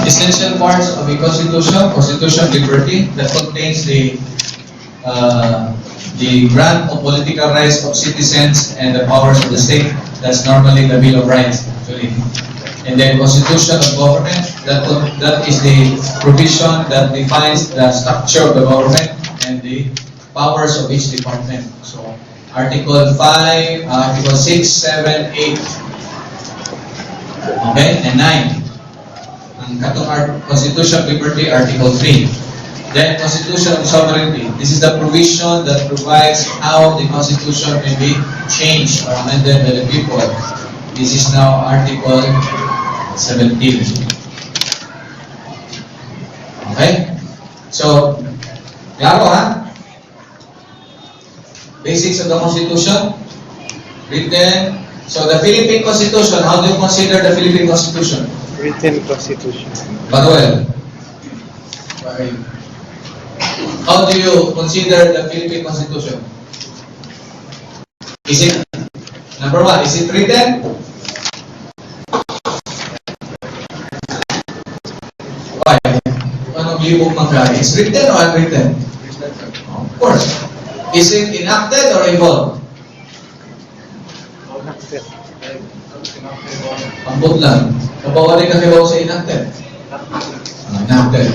Essential parts of a constitution liberty that contains the grant of political rights of citizens and the powers of the state. That's normally the Bill of Rights, actually. And then constitution of government, that is the provision that defines the structure of the government and the powers of each department. So Article 5, Article 6, 7, 8, okay, and 9. Ang katong Constitution of Liberty, Article 3. Then Constitution of Sovereignty. This is the provision that provides how the Constitution may be changed or amended by the people. This is now Article 17. Okay? So, klaro ha? Basics of the Constitution. Written. So, the Philippine Constitution, how do you consider the Philippine Constitution? Written Constitution. Manuel. How do you consider the Philippine Constitution? Is it, number one, is it written? Why? Anong libog magkari? Is it written or unwritten? Of course. Is it enacted or involved? Enacted. Ambot lang. Kapawari ka kayo sa enacted? Enacted.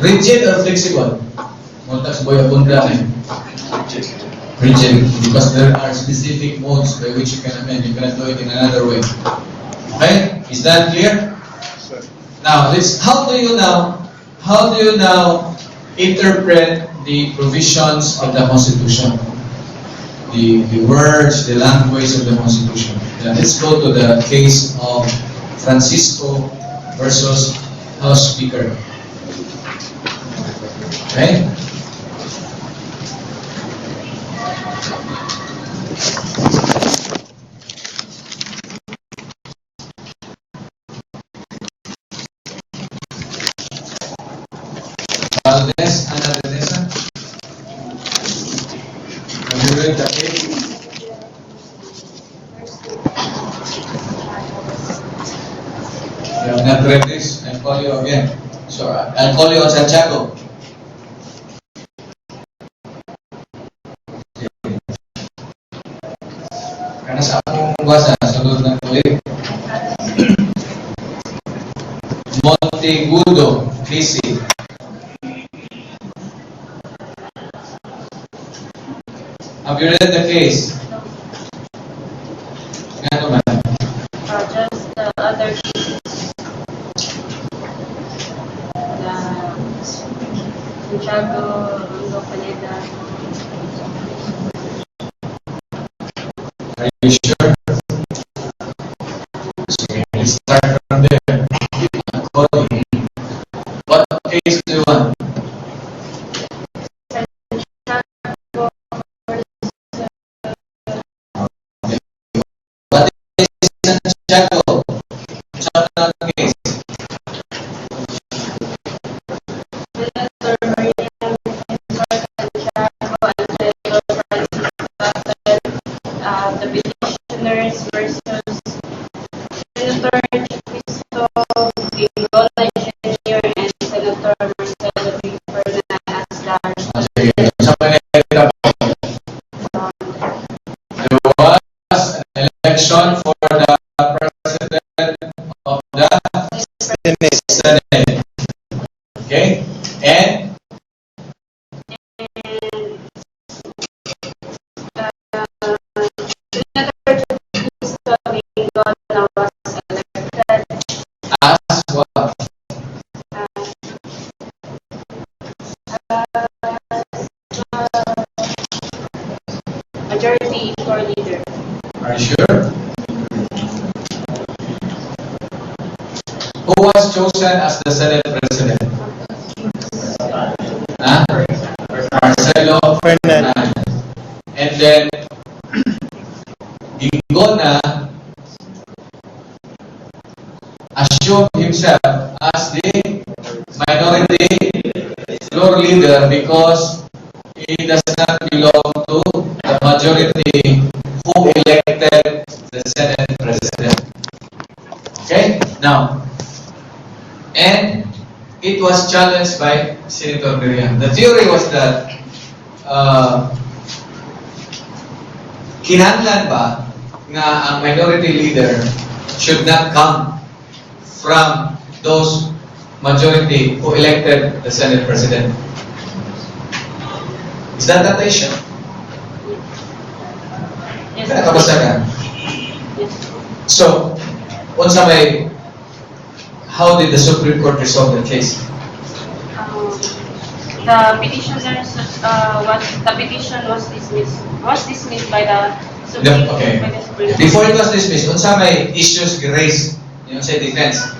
Rigid or flexible? Montax boy abunda eh. Rigid. Because there are specific modes by which you can amend. You cannot do it in another way. Okay? Is that clear? Sir. Now, how do you now interpret the provisions of the Constitution? The words, the language of the Constitution. Now, let's go to the case of Francisco versus House Speaker. Okay? Valdez, Ana Teresa. Have you read the case? You have not read this, I'll call you again. So I'll call you on Santiago. Karena sa akong basa, sunod ng tulig. Montegudo, Lisi. Have you read the case? Ano man? Just the other cases. Santiago, Rondo Pineda. Are you sure? Okay, let's start from there. What case do you want? Santiago. Santiago case. Senator Maria Santiago and Senator Francis Battle, the petitioners versus Senator Cristo Bingola Jr. and Senator Marcelo B. Ferdinand as the There was an election for the president of the Senate. Okay? And Senator Cristo Bingola was elected as what? majority for leader. Are you sure? Who was chosen as the Senate President? Huh? Marcelo Ferdinand. And then Bingola assumed himself as the minority floor leader because he does not belong to the majority who elected the Senate President. Okay? Now, and it was challenged by Senator Miriam. The theory was that kinahanglan ba nga ang minority leader should not come from those majority who elected the Senate President. Is that the issue? Yes, Nakabasa ka? yes. So, unsa may, how did the Supreme Court resolve the case? The petitioners, the petition was dismissed by the Supreme Okay. by the Supreme Court. Before it was dismissed, unsa may issues raised yung sa defense?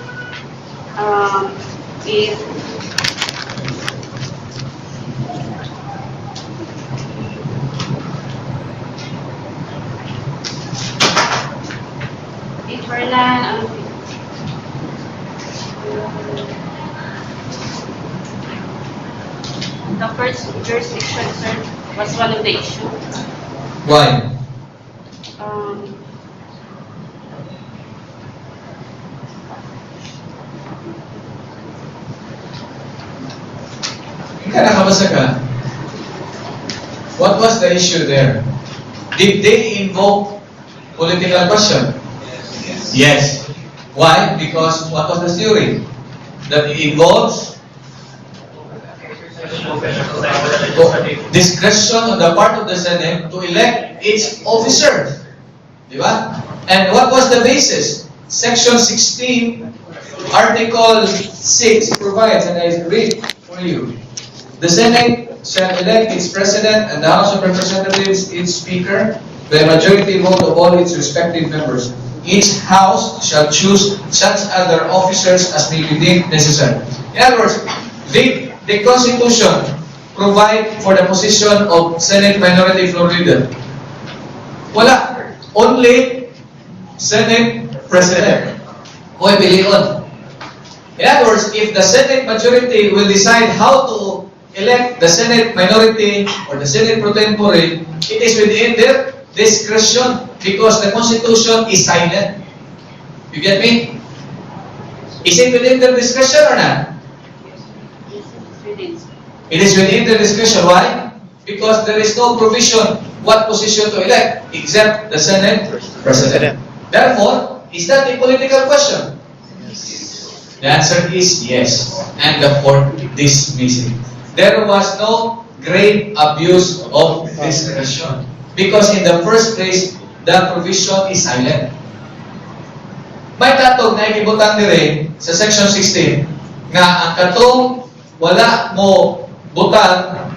If Fernan, the first jurisdiction, sir, was one of the issue. Why? Um, Ika nakabasa ka? What was the issue there? Did they invoke political question? Yes. Why? Because what was the theory? That it involves discretion on the part of the Senate to elect its officer. Di ba? And what was the basis? Section 16, Article 6 provides, and I read for you. The Senate shall elect its President and the House of Representatives its Speaker by a majority vote of all its respective members. Each House shall choose such other officers as may be deemed necessary. In other words, the Constitution provide for the position of Senate Minority Floor Leader. Wala. Only Senate President. Hoy, bilion. In other words, if the Senate majority will decide how to elect the Senate minority or the Senate pro tempore, it is within their discretion because the Constitution is silent. You get me? Is it within their discretion or not? It is within their discretion. Why? Because there is no provision what position to elect except the Senate President. Therefore, is that a political question? The answer is yes. And the court dismissed it. There was no grave abuse of discretion. Because in the first place, the provision is silent. May katong na ikibutang dire sa section 16 nga ang katong wala mo butang,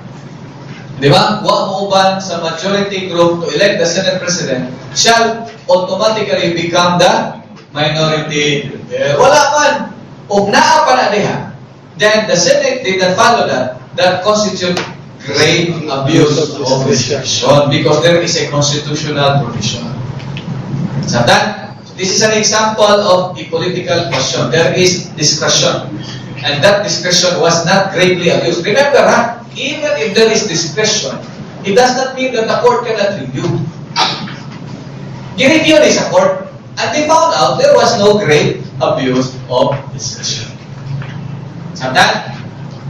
di ba? Wa mo uban sa majority group to elect the Senate President shall automatically become the minority. Wala man. O naa pa na diha. Then the Senate did not follow that. That constitute grave abuse of discretion because there is a constitutional provision. So that, this is an example of a political question. There is discretion. And that discretion was not gravely abused. Remember, even if there is discretion, it does not mean that the court cannot review. I-review ni sa court, and they found out there was no grave abuse of discretion. So that,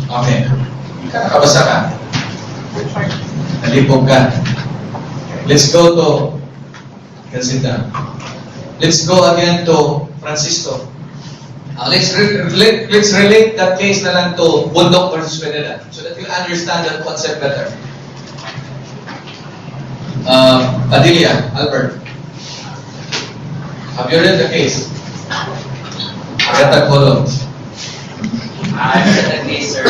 okay. Nakabasa ka. Nalipog ka. Let's go to Casita. Let's go again to Francisco. Let's relate that case na lang to Bundok versus Penela so that you understand that concept better. Padilla, Albert. Have you read the case? Agatha Columns. I read the case, sir.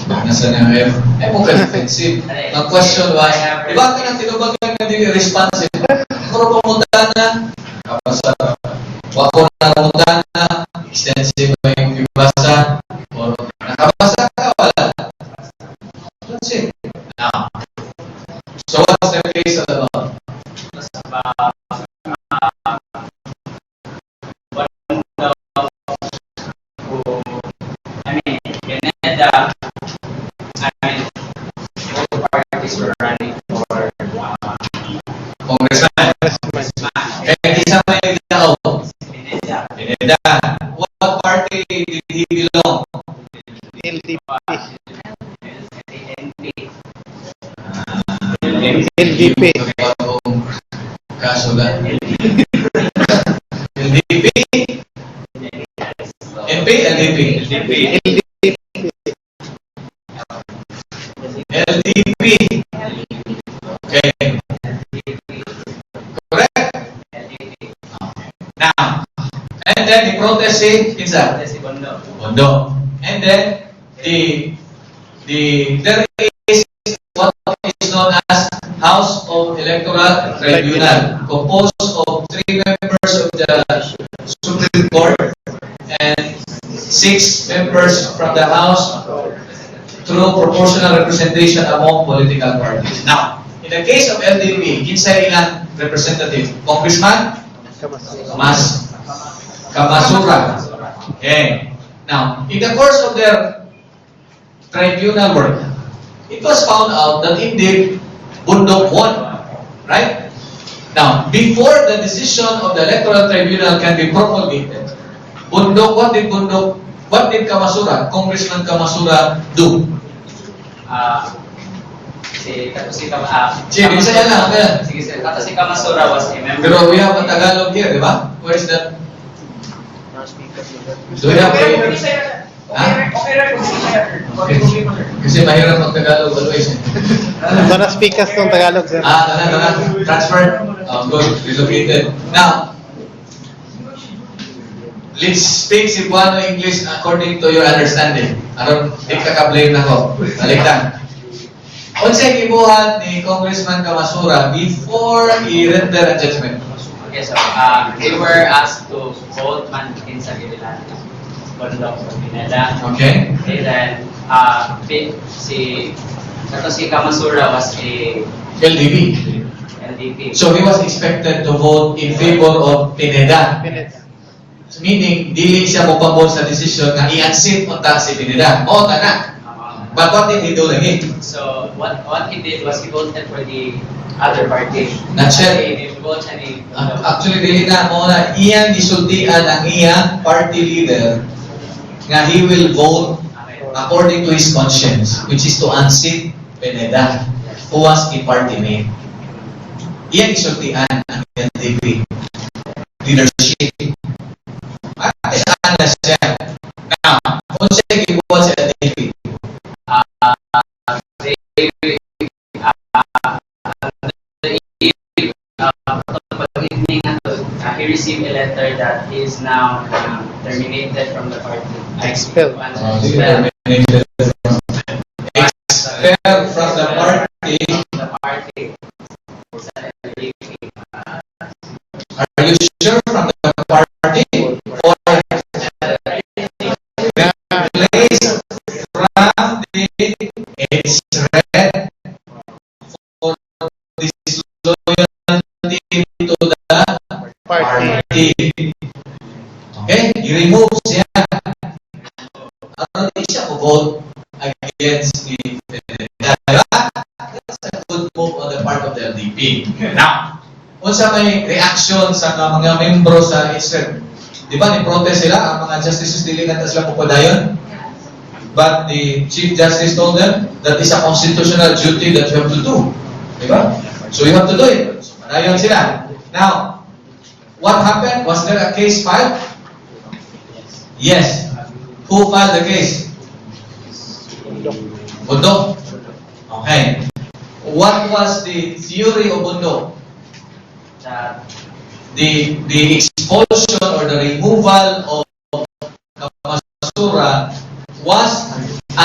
Nasa na ngayon? Ay, mo ka defensive. Ang question was, di ba ka nang tinubagan na hindi responsive? Kuro pumunta na, kapasa, wako na pumunta na, extensive ba yung ibasa, o nakabasa ka, wala. That's it. Now, so what's the case all about? Both parties were running for Congressman. Kaya isa may tao. Pineda. Pineda. What party did he belong? LDP. NP. LDP. Kaso lang. LDP? NP? LDP? LDP. Okay. Correct? Now, and then the protest is Bondo. And then there is what is known as House of Electoral Tribunal, composed of 3 members of the Supreme Court and 6 members from the House through proportional representation among political parties. Now, in the case of LDP, kinsay ilang representative? Congressman Kamasura. Okay. Now, in the course of their tribunal work, it was found out that indeed Bundok won. Right? Now, before the decision of the Electoral Tribunal can be promulgated, what did Kamasura, Congressman Kamasura do? Sige, Bisaya lang, okay. Sige, sir. Si Kamasura was a member. Pero we have a Tagalog here, di ba? Where is that? Do we have a... Ha? Kasi mahirap mag-Tagalog always. Para speakers ng Tagalog, sir. Transfer. Good. Relocated. Now, let's speak Cebuano English according to your understanding. Aron, di ka-blame na ko. Balik lang. Unsay gibuhat ni Congressman Kamasura before he render a judgment? Okay, so they were asked to vote man in sa Gililan. Bundok sa Pineda. Okay. And then, si Kamasura was a LDP. LDP. So he was expected to vote in favor of Pineda. Meaning, dili siya mopabol sa decision na i-unseat unta si Pineda. O, tanak. But what did he do lagi? So what he did was he voted for the other party. Not sure. He didn't vote any. Actually, dili na mo na iyang gisultian ang iyang party leader nga he will vote according to his conscience, which is to unseat Pineda, who was a party mate. Iyang gisultian ang LDP leadership. At saan na siya? Now, kung siya gibuhat sa LDP, he received a letter that he is now terminated from the party. Expelled. expelled from the party. The party. Are you sure from the party? Or replaced from the age red for disloyalty to the party. Okay? I-remove siya. Ano din siya vote against the Pineda. That's a good move on the part of the LDP. Now, unsa may reaction sa mga membro sa Israel? Di ba, ni-protest sila, ang mga justices dili na sila pupadayon? But the Chief Justice told them that is a constitutional duty that you have to do. Di ba? So you have to do it. Padayon sila. Now, what happened? Was there a case filed? Yes. Who filed the case? Bundok. Okay. What was the theory of Bundok? That The expulsion or the removal of Kamasura was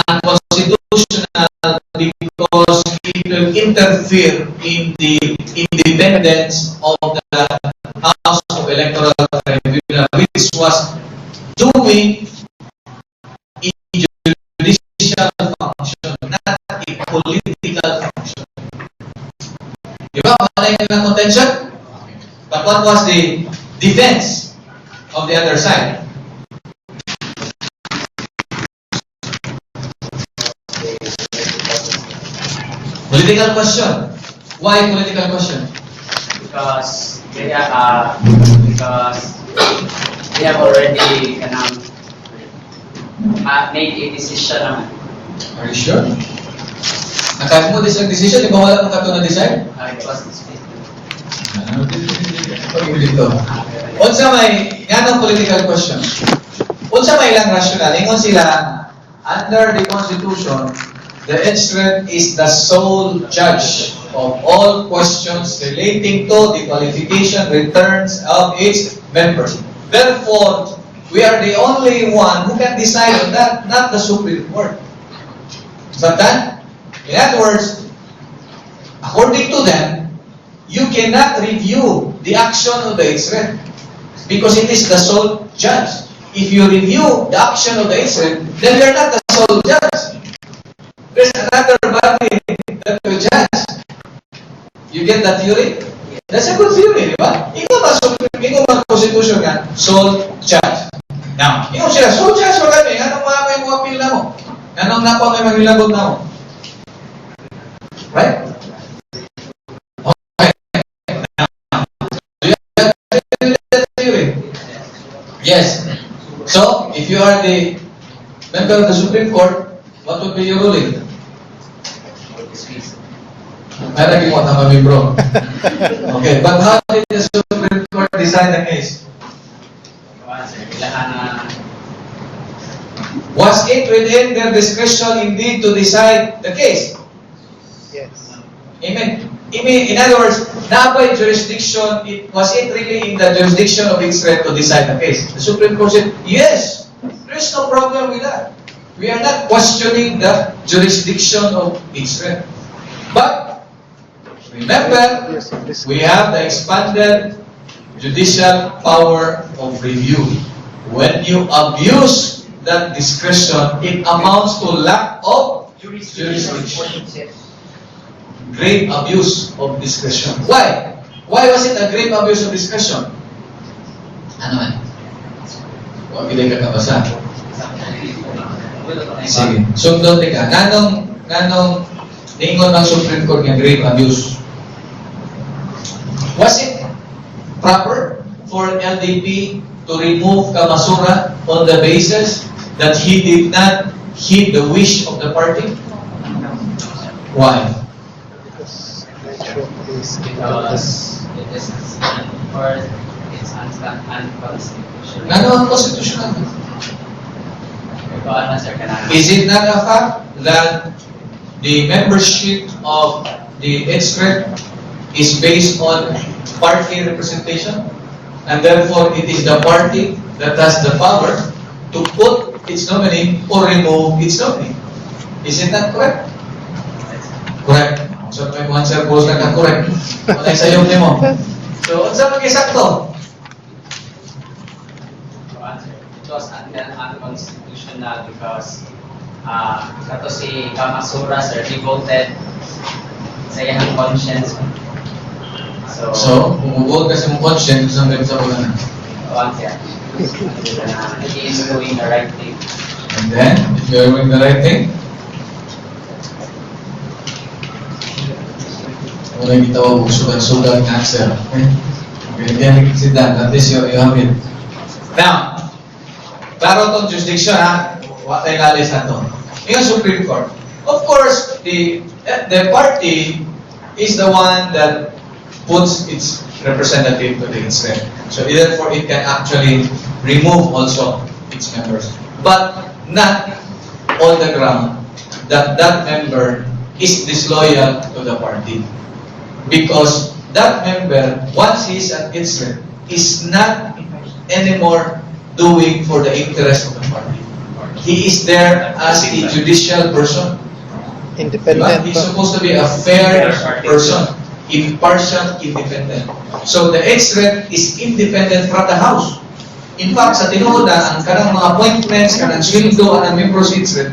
unconstitutional because it will interfere in the independence of the House of Electoral Tribunal, which was doing a judicial function, not a political function. Di ba? Malay nyo ng contention? But what was the defense of the other side? Political question. Why political question? because they have already make a decision naman. Are you sure? Nakaya mo sa decision, di ba wala mong kato na decide? It was dismissed. Dito. Unsa may ganong political question. Unsa may ilang rational. Ingon sila, under the Constitution, the Edsred is the sole judge of all questions relating to the qualification returns of its members. Therefore, we are the only one who can decide on that, not the Supreme Court. But that, in other words, according to them, you cannot review the action of the Edsred because it is the sole judge. If you review the action of the Edsred, then you are not the sole judge. There's another body that will judge. You get that theory? That's a good theory, di ba? Ikaw ba Constitution ka, sole judge. Now, ikaw sila, sole judge mo kami, anong mga may mga appeal na mo? Anong napa may maglilabot na mo? Right? Okay. Now, do you have that theory? Yes. So, if you are the member of the Supreme Court, what would be your ruling? Meron yung mga tama, bro. Okay, but how did the Supreme Court decide the case? Was it within their discretion indeed to decide the case? Yes. Amen. In other words, na-apply jurisdiction, was it really in the jurisdiction of Edsred to decide the case? The Supreme Court said, yes, there is no problem with that. We are not questioning the jurisdiction of Edsred. But, remember, we have the expanded judicial power of review. When you abuse that discretion, it amounts to lack of jurisdiction. Grave abuse of discretion. Why? Why was it a grave abuse of discretion? Ano man? Huwag hindi ka kabasa. Sige. Sundot ka. Nanong ningon ng Supreme Court ng grave abuse? Was it proper for LDP to remove Kamasura on the basis that he did not heed the wish of the party? Why? Because it is first, it's unconstitutional. Ano ang constitutional? Is it not a fact that the membership of the Edsred is based on party representation, and therefore it is the party that has the power to put its nominee or remove its nominee? Isn't that correct? Correct. So, may mga answer post na ka correct. Wala yung sayo mo. So, saan mag-isakto? It was unconstitutional because kato si Kamasura, sir, he voted sa iyang conscience. So, kung mag-vote ka sa mong conscience, saan ganito sa wala na? Once yan. He is doing the right thing. And then, if you're doing the right thing, wala yung gitaw, sugat-sugat ng answer. Okay? Okay, then, sit down. At least you have it. Now, klaro itong jurisdiction, ha? Huwag tayo nalis na ito. Yung Supreme Court. Of course, the party is the one that puts its representative to the Edsred. So, therefore, it can actually remove also its members. But not on the ground that that member is disloyal to the party. Because that member, once he is at Edsred, is not anymore doing for the interest of the party. He is there as a judicial person. Independent. He's supposed to be a fair person, impartial, independent. So the Edsred is independent from the House. In fact, sa tinuod ang kanang mga appointments, kanang sweldo ang members of Edsred,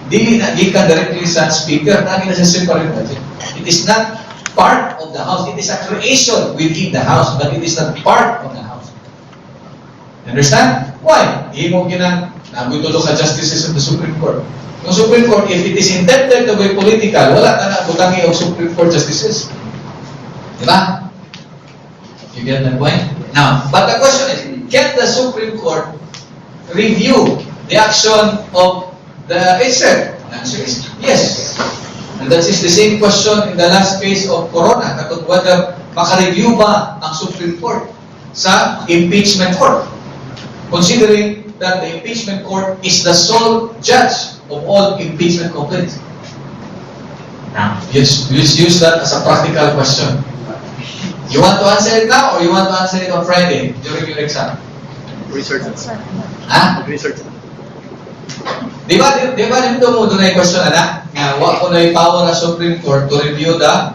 dili na gikan directly sa speaker, naging na sa separate budget. It is not part of the House. It is a creation within the House, but it is not part of the House. Understand? Why? Hindi mo ginang nagutulong sa justices of the Supreme Court. Yung Supreme Court, if it is intended to be political, wala na butangi of Supreme Court justices. Diba? You get that point? Now, but the question is, can the Supreme Court review the action of the HREP? The answer is yes. And that is the same question in the last case of Corona, katong whether maka-review ba ang Supreme Court sa impeachment court, considering that the impeachment court is the sole judge of all impeachment complaints. Now, let's use that as a practical question. You want to answer it now or you want to answer it on Friday during your exam? Research. Ha? Research. Di ba dito mo doon ay question na nga wa ko na power ng Supreme Court to review the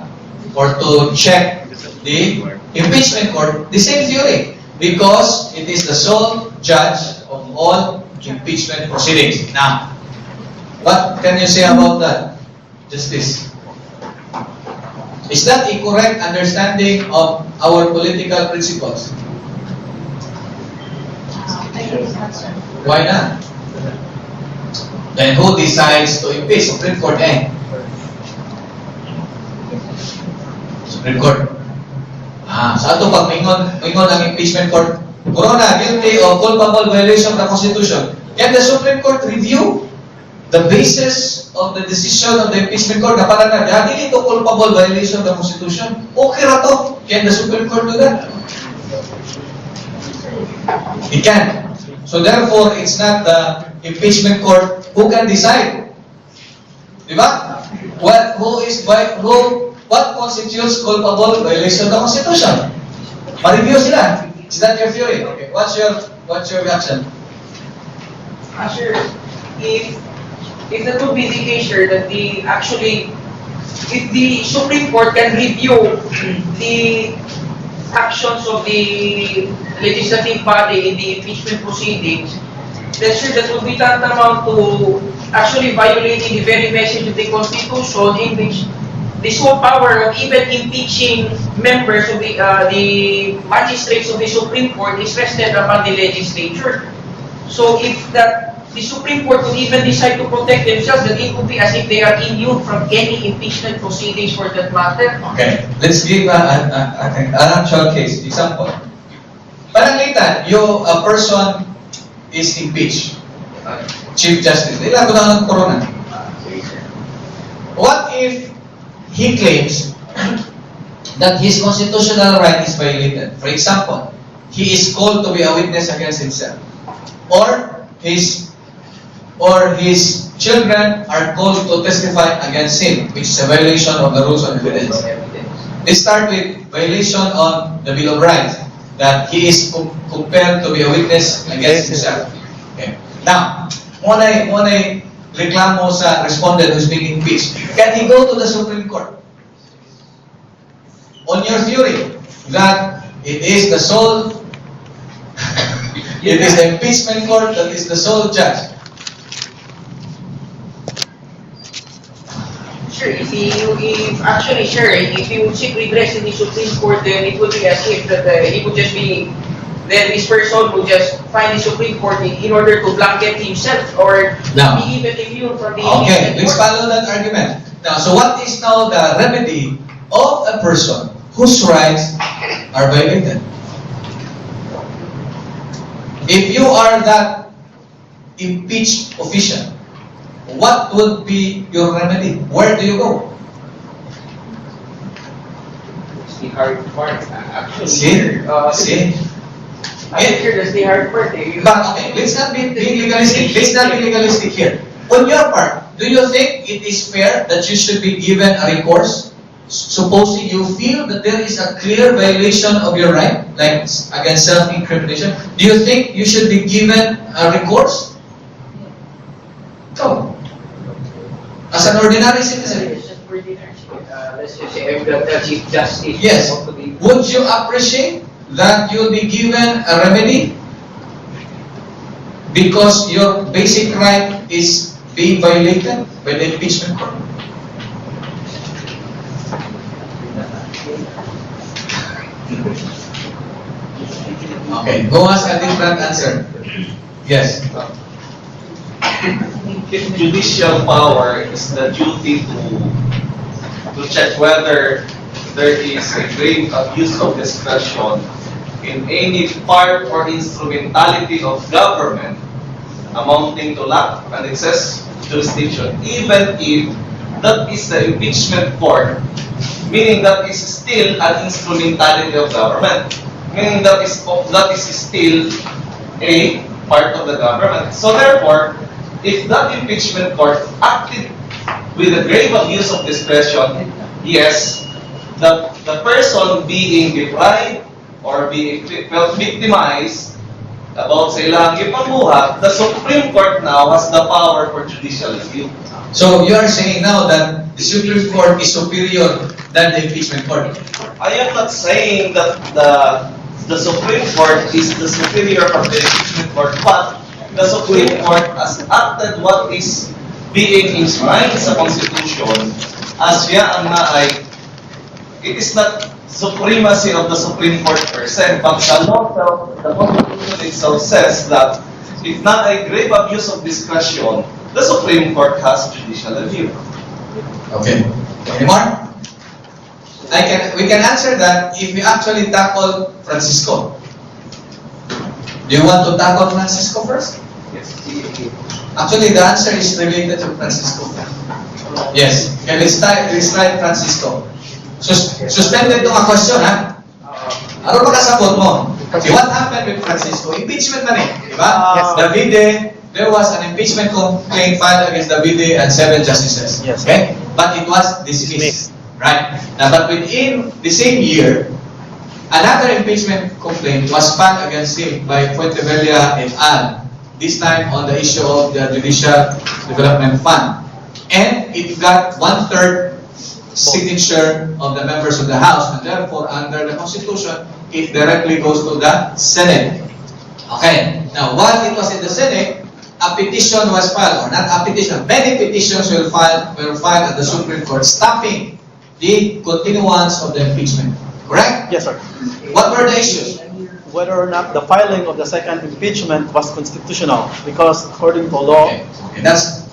or to check the impeachment court, the same theory, because it is the sole judge of all impeachment proceedings. Now, what can you say about that, Justice? Is that a correct understanding of our political principles? Why not? Then who decides to impeach? Supreme Court, eh? Supreme Court. Sa ato pag mingon ang impeachment court, Corona, guilty of culpable violation of the Constitution. Can the Supreme Court review the basis of the decision of the impeachment court na parang na, dili ito culpable violation of the Constitution? Okay ra to. Can the Supreme Court do that? It can. So therefore, it's not the impeachment court who can decide. Diba? What constitutes culpable violation of the Constitution? Ma-review sila. Is that your theory? Okay. What's your reaction? Sure. If that would be the case, sir, that if the Supreme Court can review the actions of the legislative body in the impeachment proceedings, then sure, that would be tantamount to actually violating the very message of the Constitution, in which the sole power of even impeaching members of the magistrates of the Supreme Court is rested upon the legislature. So if the Supreme Court would even decide to protect themselves, then it would be as if they are immune from any impeachment proceedings for that matter. Okay. Let's give an actual case. Example. Parang litan, a person is impeached. Chief Justice. Ilan ko na ng Corona. What if he claims that his constitutional right is violated? For example, he is called to be a witness against himself, or his children are called to testify against him, which is a violation of the rules of evidence. Let's start with violation on the Bill of Rights, that he is compelled to be a witness against himself. Okay. Now, muna'y reklamo sa respondent who's being impeached. Can he go to the Supreme Court? On your theory that it is the impeachment court that is the sole judge. Sure, if you seek redress in the Supreme Court, then it would be as if that he would just be, then this person would just find the Supreme Court in order to blanket himself or Now, be even immune from the okay, impeachment let's court. follow that argument. Now, so what is now the remedy of a person whose rights are violated? If you are that impeached official, what would be your remedy? Where do you go? It's the hard part. Actually, See? I think here that's the hard part. But okay, let's not be legalistic. Let's not be legalistic here. On your part, do you think it is fair that you should be given a recourse? Supposing you feel that there is a clear violation of your right, like against self-incrimination, do you think you should be given a recourse? No. As an ordinary citizen. Let's just say I'm the Chief Justice. Yes. Would you appreciate that you'll be given a remedy because your basic right is being violated by the impeachment court? Okay, who has a different answer? Yes. Judicial power is the duty to check whether there is a grave abuse of discretion in any part or instrumentality of government amounting to lack and excess jurisdiction, even if that is the impeachment court, meaning that is still an instrumentality of government, meaning that is still a part of the government. So therefore, if that impeachment court acted with a grave abuse of discretion, yes, the person being deprived or being felt victimized about sa ilang ipambuhat, the Supreme Court now has the power for judicial review. So you are saying now that the Supreme Court is superior than the impeachment court. I am not saying that the Supreme Court is the superior of the impeachment court, but the Supreme Court has acted what is being enshrined sa Constitution as yan na ay, it is not supremacy of the Supreme Court per se, but the law, the Constitution itself says that if not a grave abuse of discretion, the Supreme Court has judicial review. Okay. Any more? We can answer that if we actually tackle Francisco. Do you want to tackle Francisco first? Yes. Actually, the answer is related to Francisco. Yes. Can we try Francisco? Suspended itong question, ha? Ano ba kasabot mo? Okay, what happened with Francisco? Impeachment na rin, di ba? Yes. Davide, there was an impeachment complaint filed against Davide and 7 justices. Yes. Okay? But it was dismissed. Right? Now, but within the same year, another impeachment complaint was filed against him by Fuentevilla et al. This time on the issue of the Judicial Development Fund. And it got 1/3 signature of the members of the House, and therefore, under the Constitution, it directly goes to the Senate. Okay. Now, while it was in the Senate, a petition was filed, or not a petition, many petitions were filed at the Supreme Court stopping the continuance of the impeachment. Correct? Yes, sir. What were the issues? Whether or not the filing of the second impeachment was constitutional, because according to law, Okay, that's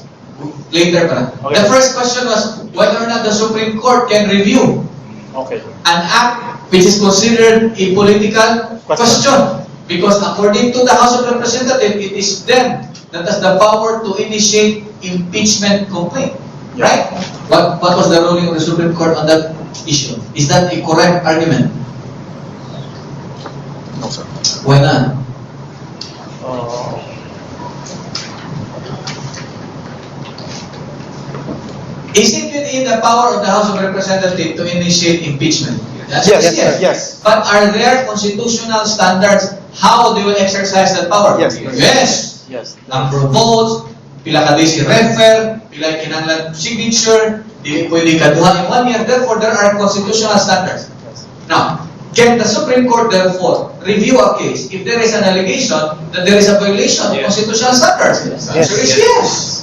later. Okay. The first question was whether or not the Supreme Court can review okay, an act which is considered a political question. Because according to the House of Representatives, it is them that has the power to initiate impeachment complaint. Right? What was the ruling of the Supreme Court on that issue? Is that a correct argument? no, sir. Why not? Is it within the power of the House of Representatives to initiate impeachment? The answer Yes, is yes, yes. But are there constitutional standards how they will exercise that power? Yes. Yes. Yes. Number of votes, pila ka days i-refer, pila kinahanglan signature, di pwede kaduha in 1 year. Therefore, there are constitutional standards. Now, can the Supreme Court therefore review a case if there is an allegation that there is a violation of constitutional standards? The answer is yes.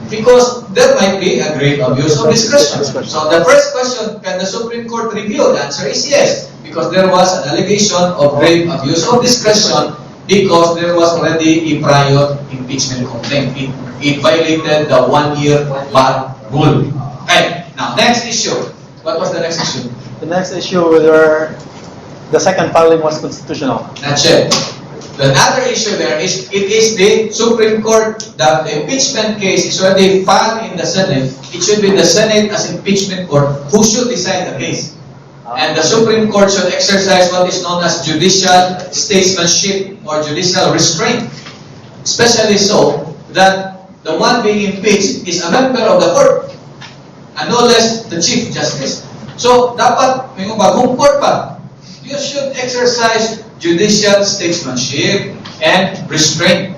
Because there might be a grave abuse of discretion. So the first question, can the Supreme Court review? The answer is yes. Because there was an allegation of grave abuse of discretion because there was already a prior impeachment complaint. It violated the 1-year bar rule. Okay, now next issue. What was the next issue? The next issue whether the second filing was constitutional. That's it. The other issue there is, it is the Supreme Court, that the impeachment case is already filed in the Senate. It should be the Senate as impeachment court who should decide the case. And the Supreme Court should exercise what is known as judicial statesmanship or judicial restraint. Especially so that the one being impeached is a member of the court and no less the Chief Justice. So, dapat may bagong court pa. You should exercise judicial statesmanship and restraint.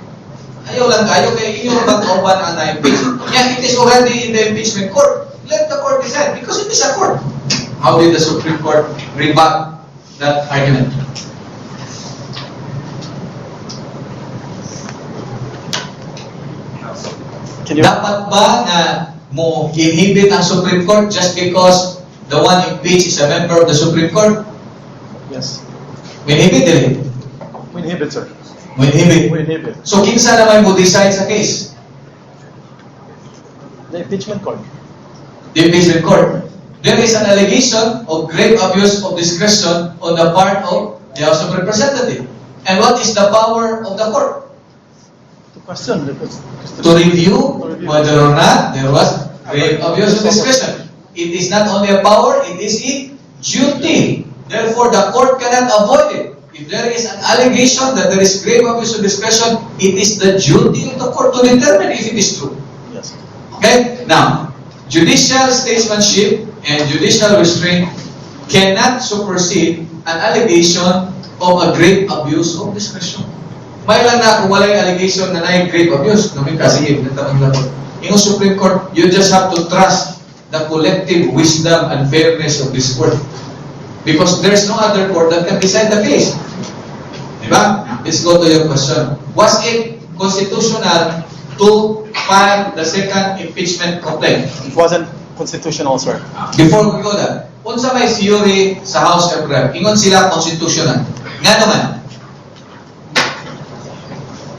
Ayaw lang kayo kay inyo mag-kauban ang na-impeach. Yeah, it is already in the impeachment court. Let the court decide because it is a court. How did the Supreme Court rebut that argument? Dapat ba na mo inhibit ang Supreme Court just because the one impeached is a member of the Supreme Court? Yes. Inhibit dili. We inhibit, sir. Inhibit. We inhibit. So kinsa naman mo decide sa case? The impeachment court. The impeachment court. There is an allegation of grave abuse of discretion on the part of the House of Representatives. And what is the power of the court? To Question. to review whether or not there was grave abuse of discretion. It is not only a power, it is a duty. Therefore, the court cannot avoid it. If there is an allegation that there is grave abuse of discretion, it is the duty of the court to determine if it is true. Yes. Okay? Now, judicial statesmanship and judicial restraint cannot supersede an allegation of a grave abuse of discretion. May lang na kung wala yung allegation na grave abuse, namin kasi natamang lang. In the Supreme Court, you just have to trust the collective wisdom and fairness of this court. Because there's no other court that can decide the case. Diba? Let's go to your question. Was it constitutional to file the second impeachment complaint? It wasn't constitutional, sir. Before we go there, unsa may theory sa House of Rep, ingon sila constitutional. Nga naman,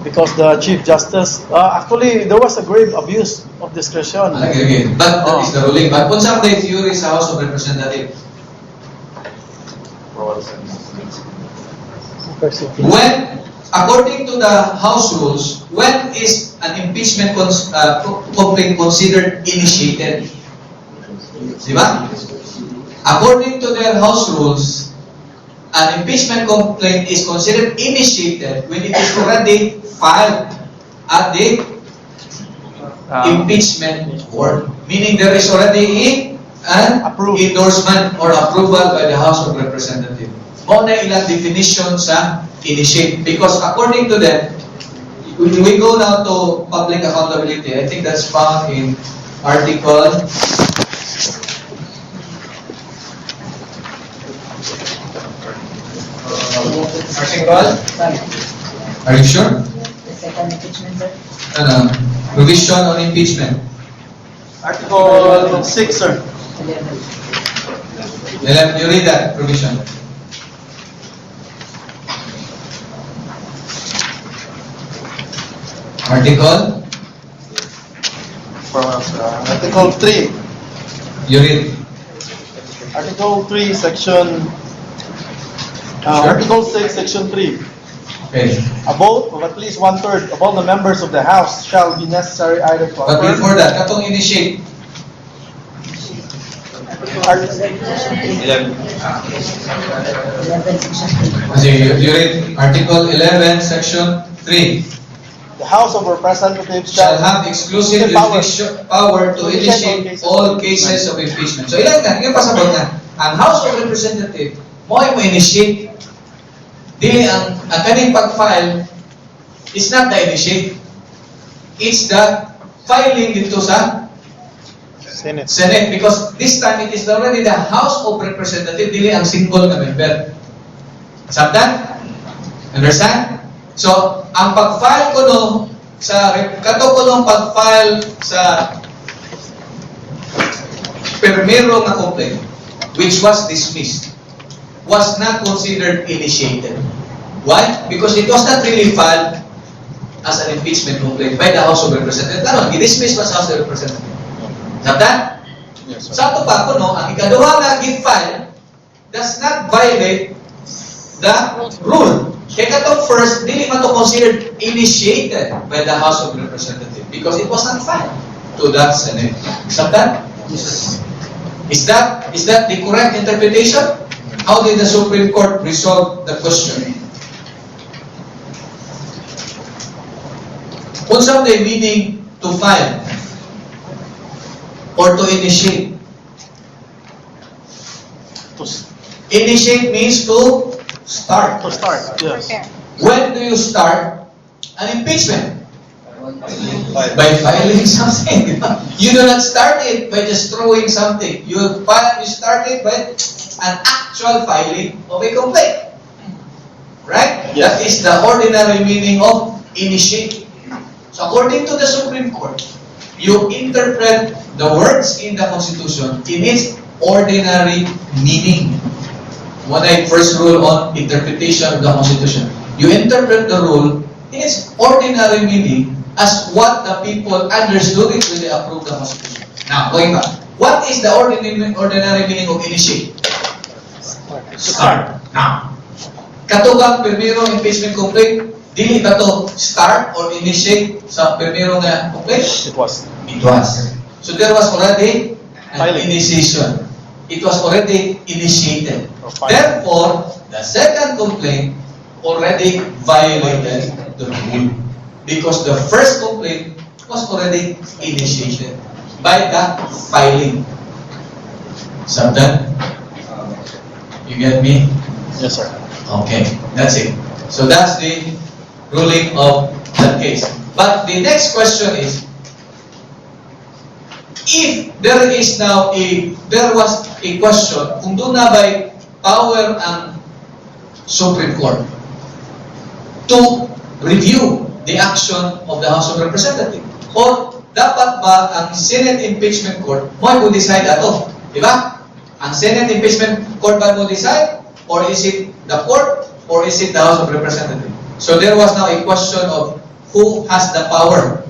Because the Chief Justice, actually, there was a grave abuse of discretion. lagi. But that is the ruling. But unsa may theory sa House of Representatives? When, according to the House rules, when is an impeachment complaint considered initiated? Diba? According to their House rules, an impeachment complaint is considered initiated when it is already filed at the impeachment court. Meaning there is already an Approved. endorsement or approval by the House of Representatives. Mao na ilang definition sa initiate. Because according to them, when we go now to public accountability, I think that's found in Article Are you sure? The second impeachment, sir. Provision on impeachment. Article 6, sir. 11. You read that provision. Article, Article 3. you read. Article 3, section... Sure. Article 6, section 3. Okay. A vote of at least one-third of all the members of the House shall be necessary either to But affirm... before that, katong initiate. Art- 11, section 3. Kasi you read Article 11, Section 3. The House of Representatives Shall have exclusive Power. power to initiate all cases of impeachment. So ilan ka? Ngayon pasabot na. Ang House of Representatives, mo initiate. Dili ang kaning pag-file is not the initiate. It's the filing dito sa Senate. Senate because this time it is already the House of Representatives, dili ang single na member. Sabdan? Understand? So, ang pag-file ko no sa kato ko nung pag-file sa primero na complaint which was dismissed was not considered initiated. Why? Because it was not really filed as an impeachment complaint by the House of Representatives. Ano, i-dismiss pa sa House of Representatives. Sabdan? Yes, sir. Sa ito pa ko, no, ang ikaduha nga gi-file does not violate the rule. Kaya katong first, dili man to considered initiated by the House of Representatives because it was not filed to that Senate. Sabdan? Yes. Is that the correct interpretation? How did the Supreme Court resolve the question? What's the meaning to file or to initiate? Initiate means to start. To start, yes. When do you start an impeachment? By filing something. You do not start it by just throwing something. You start it by an actual filing of a complaint. Right? Yes. That is the ordinary meaning of initiate. So according to the Supreme Court, you interpret the words in the Constitution in its ordinary meaning. When I first rule on interpretation of the Constitution, you interpret the rule in its ordinary meaning as what the people understood it when they approved the Constitution. Now, going back, what is the ordinary meaning of initiate? Start. Now, katugang primero impeachment complaint, dili ba to start or initiate sa primero nga complaint? It was. It was. So there was already an Filing. initiation. It was already initiated. Or filing. Therefore, the second complaint already violated the rule because the first complaint was already initiated by the filing. Something? You get me? Yes, sir. Okay, that's it. So that's the ruling of that case. But the next question is, if there was a question, kung doon na ba'y power ang Supreme Court to review the action of the House of Representatives, or dapat ba ang Senate Impeachment Court mo decide ato? Diba? Ang Senate Impeachment Court ba mo decide? Or is it the court? Or is it the House of Representatives? So there was now a question of who has the power.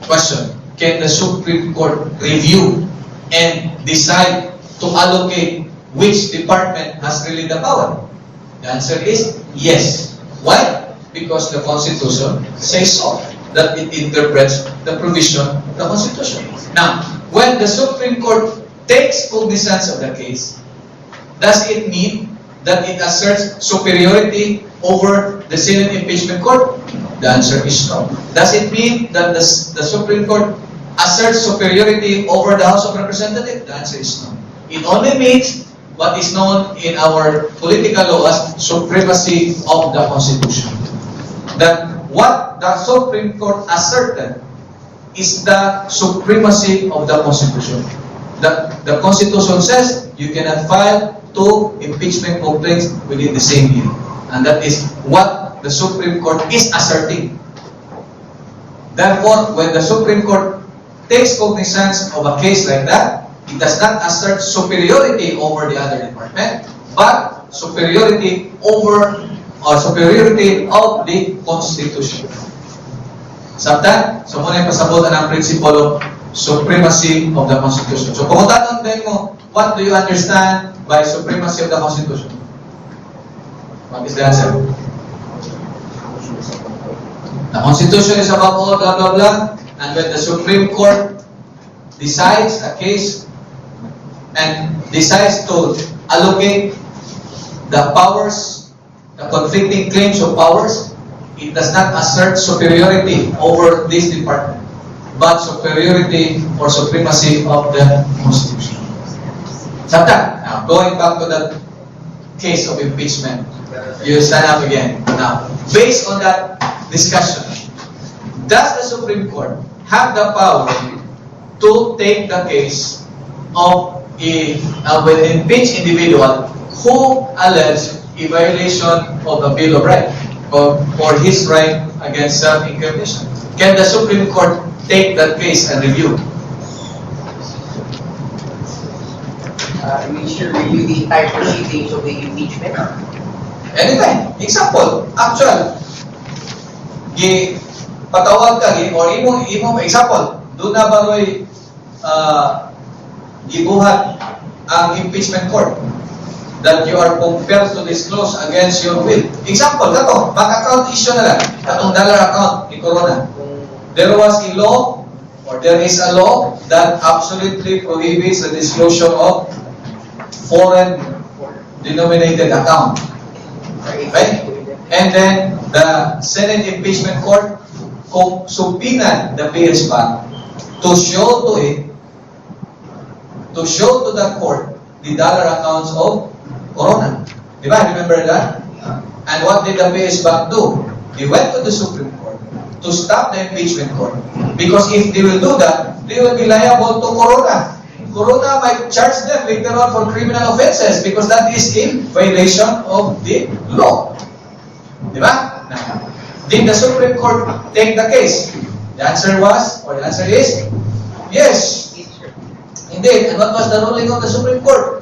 Question. Can the Supreme Court review and decide to allocate which department has really the power? The answer is yes. Why? Because the Constitution says so, that it interprets the provision of the Constitution. Now, when the Supreme Court takes cognizance of the case, does it mean that it asserts superiority over the Senate Impeachment Court? The answer is no. Does it mean that the Supreme Court asserts superiority over the House of Representatives? The answer is no. It only means what is known in our political law as supremacy of the Constitution. That what the Supreme Court asserted is the supremacy of the Constitution. That the Constitution says you cannot file 2 impeachment complaints within the same year. And that is what the Supreme Court is asserting. Therefore, when the Supreme Court takes cognizance of a case like that, it does not assert superiority over the other department, but superiority over or superiority of the Constitution. Sabtan? So muna yung pasabutan ang principle of supremacy of the Constitution. So kung tatanungin mo, what do you understand by supremacy of the Constitution? What is the answer? The Constitution is above all, blah, blah, blah. And when the Supreme Court decides a case and decides to allocate the powers, the conflicting claims of powers, it does not assert superiority over this department, but superiority or supremacy of the Constitution. Sabta, now going back to that case of impeachment, you stand up again. Now, based on that discussion, does the Supreme Court have the power to take the case of an impeached individual who alleged a violation of the Bill of Rights or his right against self-incrimination? Can the Supreme Court take that case and review? We should review the entire proceedings of the impeachment. Anytime. Example, actual. Patawag ka, or imong example, doon na ba ro'y gibuhat ang impeachment court that you are compelled to disclose against your will. Example, kato, bank account issue na lang, katong dollar account ni Corona. There was a law, or there is a law that absolutely prohibits the disclosure of foreign denominated account. Right? And then, the Senate Impeachment Court kung subpoenaed the PS Bank to show to the court the dollar accounts of Corona. Di ba? Remember that? And what did the PS Bank do? They went to the Supreme Court to stop the impeachment court. Because if they will do that, they will be liable to Corona. Corona might charge them later on for criminal offenses because that is in violation of the law. Di ba? Did the Supreme Court take the case? The answer is yes. Indeed. And what was the ruling of the Supreme Court?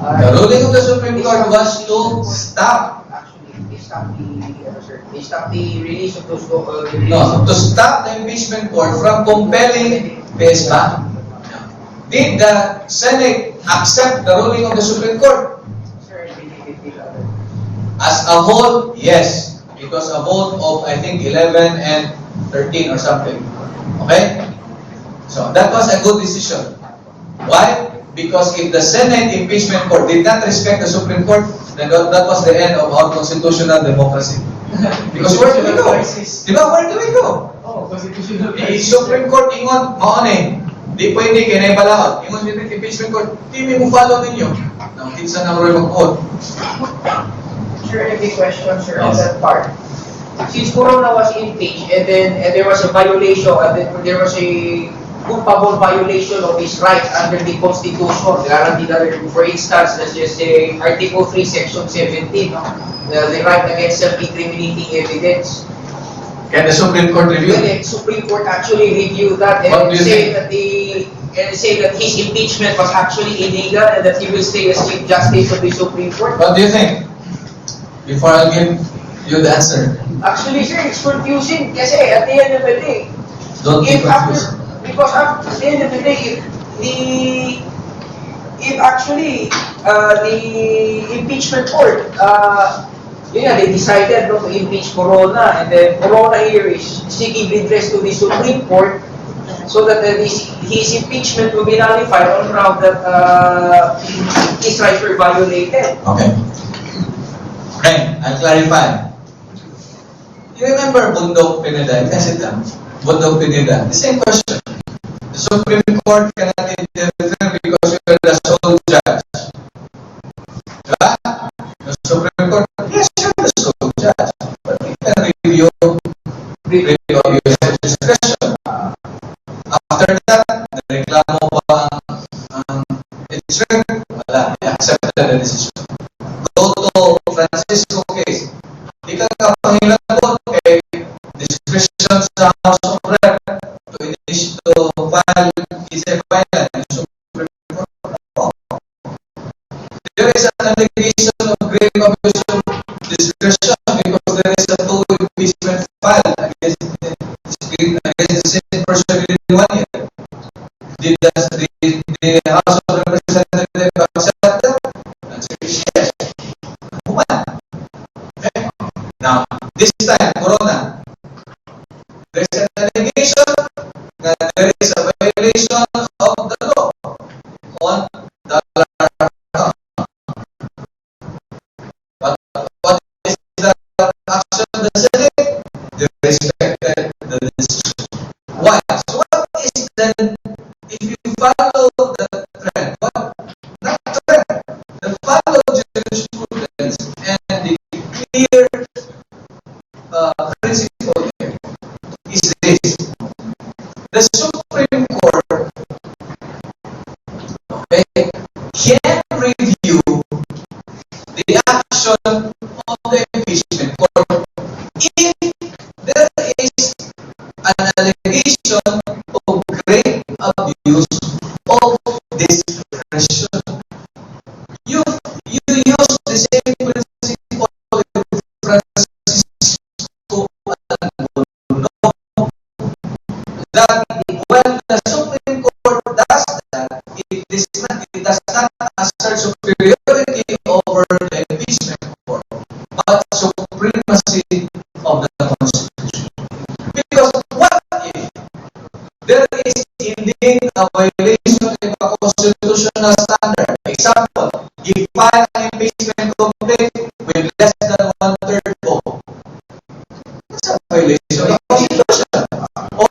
The ruling of the Supreme Court was to stop. Actually, they stopped the release of those No, to stop the impeachment court from compelling PS Bank. Did the Senate accept the ruling of the Supreme Court? Sir, I believe it will As a whole, yes. It was a vote of, I think, 11 and 13 or something. Okay? So, that was a good decision. Why? Because if the Senate impeachment court did not respect the Supreme Court, then that was the end of our constitutional democracy. Because where do we go? Diba, where do we go? Oh, constitutional Eh, Supreme Court, ingon, maone. Di pwede kinay balaod. Ingon din impeachment court, di mo follow ninyo. Nang kinsa na rin mag-vote. Sure, I have a question, sir, on Yes. that part. Since Corona was impeached and then there was a violation, and then there was a culpable violation of his rights under the Constitution, for instance, let's just say Article 3, Section 17, no? The right against self-incriminating evidence. Can the Supreme Court When review? the Supreme Court actually reviewed that What and do you say think? that his impeachment was actually illegal and that he will stay as Chief Justice of the Supreme Court. What do you think? Before I give you the answer, Actually, sir, it's confusing kasi at the end of the day, don't be if after, confused. because at the end of the day, if actually the impeachment court, they decided not to impeach Corona, and then Corona here is seeking redress to the Supreme Court so that his impeachment will be nullified on ground that his rights were violated. Okay. Okay, I'll clarify. You remember Bundok Pineda? Kasi lang, Bundok Pineda. The same question. The Supreme Court cannot interfere because you are the sole judge. Diba? The Supreme Court, yes, you're the sole judge. But we can review your discretion. After that, reklamo pa ang it's written, wala, they accepted the decision. Go to Francisco case. Di ka kapangilagot kay discretion sa House of Rep to file is a violation in Supreme Court. There is an allegation of grave abuse of discretion because there is a two impeachment file against the same person in 1 year. Did the House of Representatives accept that? Answer is yes. Okay. Now, this time, Corona, there is an allegation that there is a violation of the law on the account. But what is the action of the Senate? They respected the decision. Why? So what is then, if you follow the trend, what? Not trend, the follow jurisprudence and the clear principle here is this. The Supreme Court, okay, can review the action of the impeachment court if there is an allegation of grave abuse of discretion. You use the same principle in Francisco Albono that when the Supreme Court does that, it does not assert superiority over the impeachment court, but supremacy of the Constitution. Because what if there is indeed a violation of a constitutional standard? Example, you file an impeachment complaint with less than 1/3 vote. That's a violation of the Constitution. Or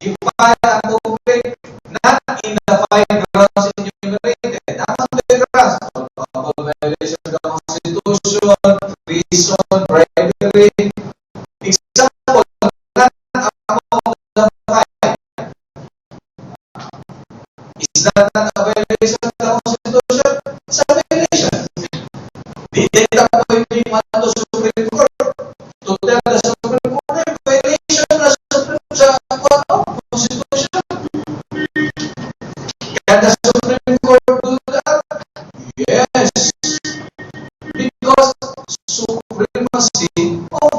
you file a complaint not in the 5 grounds enumerated, not on the grounds of violation of the Constitution, treason, bribery. Example, not among the 5. Is that not a violation of the Constitution? It's a violation. They appoint him to Supreme Court to tell the Supreme Court na violation na sa Constitution. Can the Supreme Court do that? Yes. Because supremacy of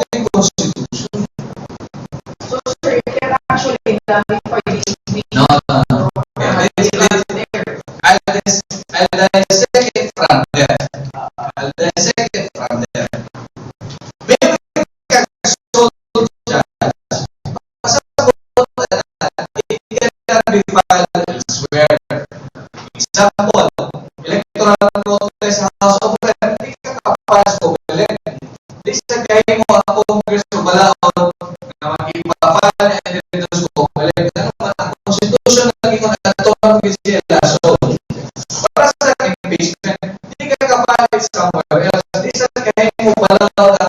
Congress o balaod na mag-ipapala and then to scope. Ano man ang Constitution na gingon ato ang sila. So, para sa impeachment, hindi ka kapalit somewhere else. Hindi sa kaya mo balaod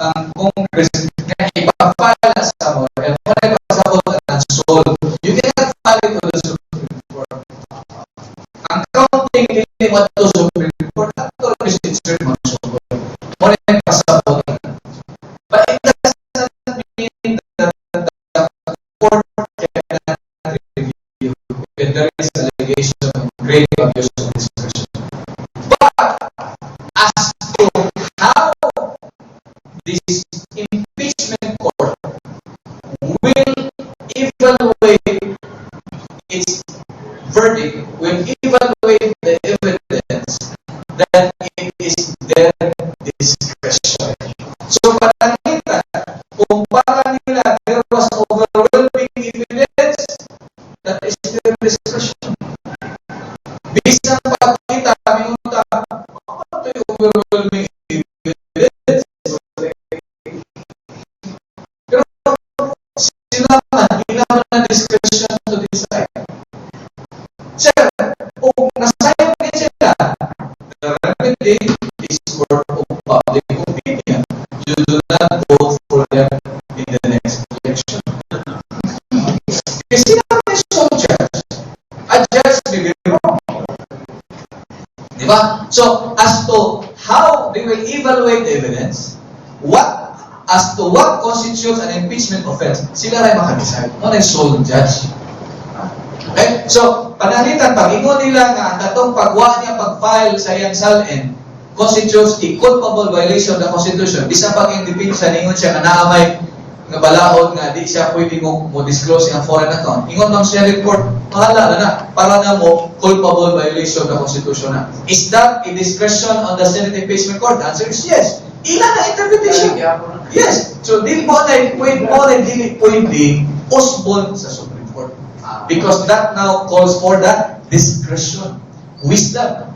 ang Congress na ipapala somewhere else. Wala ipasabot ang soul. You cannot file it to the Supreme Court. Ang counting hindi mo to Supreme Court, ato rin siya mag-support. Wala ipasabot. But it doesn't mean that the court cannot review if there is allegation of grave abuse of discretion. But as to how this impeachment court will evaluate its verdict, will evaluate the evidence, that it is their discretion. So, para nila, kung para nila there was overwhelming evidence, that is their discretion. Bisan pagkita, minuta, ano ito yung overwhelming evidence? Pero sila man, ilang na discretion to decide. Sir, kung nasayang din sila, the remedy is court of public opinion. You do not vote for them in the next election. Kasi naman so judge. A judge may be wrong. Diba? So, as to how they will evaluate the evidence, as to what constitutes an impeachment offense, sila rin makadecide. Ano yung sole judge? Okay? So, panalitan, pag ingon nila nga, katong pagwa niya pag-file sa iyang SALN constitutes a culpable violation of the Constitution. Bisa pag yung defense, ningon siya nga naamay nga balaod nga di siya pwede mo disclose ang foreign account. Ingon ng siya report, mahala na para na mo culpable violation of the Constitution na. Is that a discretion on the Senate Impeachment Court? The answer is yes. Ilan na interpretation? Yes. So, dili mo na dili pwede postpone sa Supreme Court. Because that now calls for the discretion, wisdom.